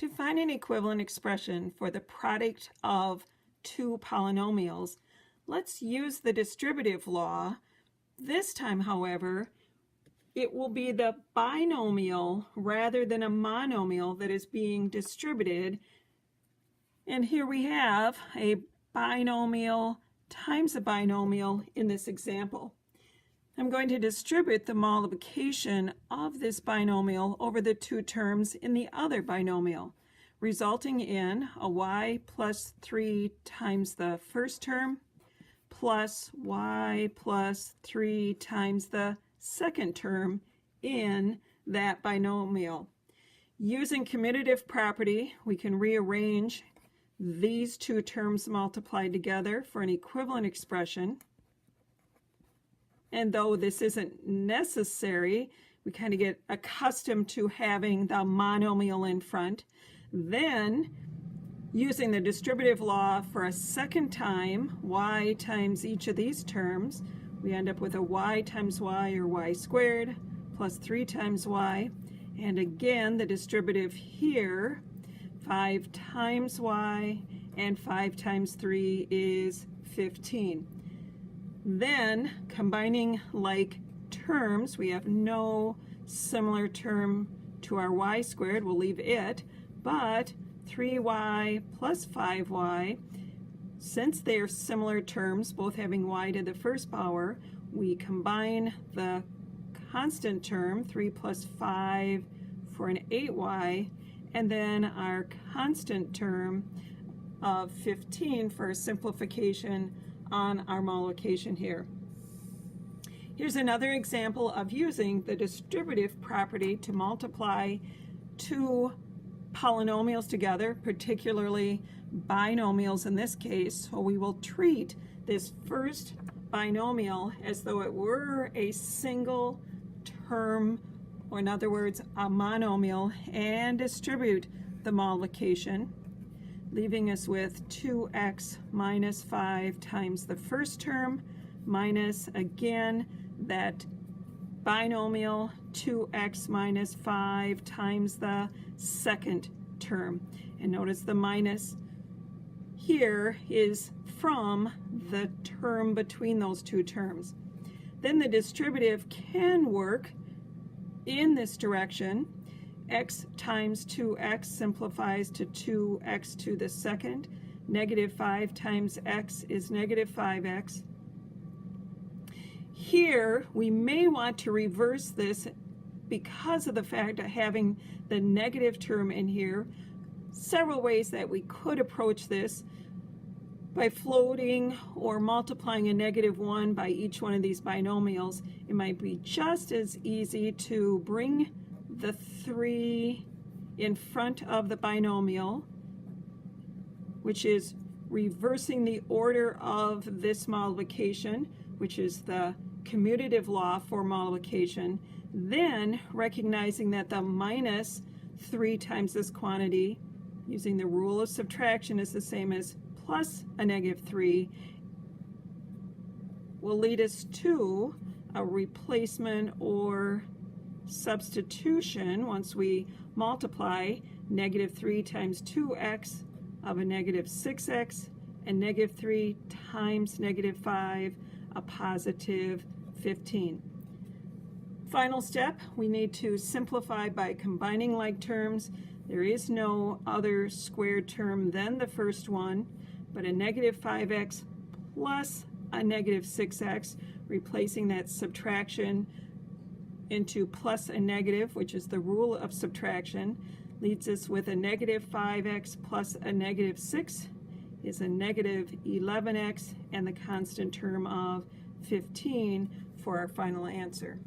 To find an equivalent expression for the product of two polynomials, let's use the distributive law. This time, however, it will be the binomial rather than a monomial that is being distributed. And here we have a binomial times a binomial in this example. I'm going to distribute the multiplication of this binomial over the two terms in the other binomial, resulting in a y plus 3 times the first term plus y plus 3 times the second term in that binomial. Using commutative property, we can rearrange these two terms multiplied together for an equivalent expression. And though this isn't necessary, we kind of get accustomed to having the monomial in front. Then, using the distributive law for a second time, y times each of these terms, we end up with a y times y, or y squared, plus 3 times y. And again, the distributive here, 5 times y, and 5 times 3 is 15. Then, combining like terms, we have no similar term to our y squared, we'll leave it, but 3y plus 5y, since they are similar terms, both having y to the first power, we combine the constant term, 3 plus 5, for an 8y, and then our constant term of 15 for a simplification on our multiplication here. Here's another example of using the distributive property to multiply two polynomials together, particularly binomials in this case. So we will treat this first binomial as though it were a single term, or in other words, a monomial, and distribute the multiplication, leaving us with 2x minus 5 times the first term, minus, again, that binomial 2x minus 5 times the second term. And notice the minus here is from the term between those two terms. Then the distributive can work in this direction. X times 2x simplifies to 2x to the second. Negative 5 times x is negative 5x. Here, we may want to reverse this because of the fact of having the negative term in here. Several ways that we could approach this: by floating or multiplying a -1 by each one of these binomials. It might be just as easy to bring the 3 in front of the binomial, which is reversing the order of this multiplication, which is the commutative law for multiplication, then recognizing that the minus 3 times this quantity, using the rule of subtraction, is the same as plus a -3, will lead us to a replacement or substitution once we multiply -3 times 2x of a -6x, and -3 times -5, a positive 15. Final step, we need to simplify by combining like terms. There is no other squared term than the first one, but a -5x plus a -6x, replacing that subtraction into plus a negative, which is the rule of subtraction, leaves us with a -5x plus a -6 is a -11x, and the constant term of 15 for our final answer.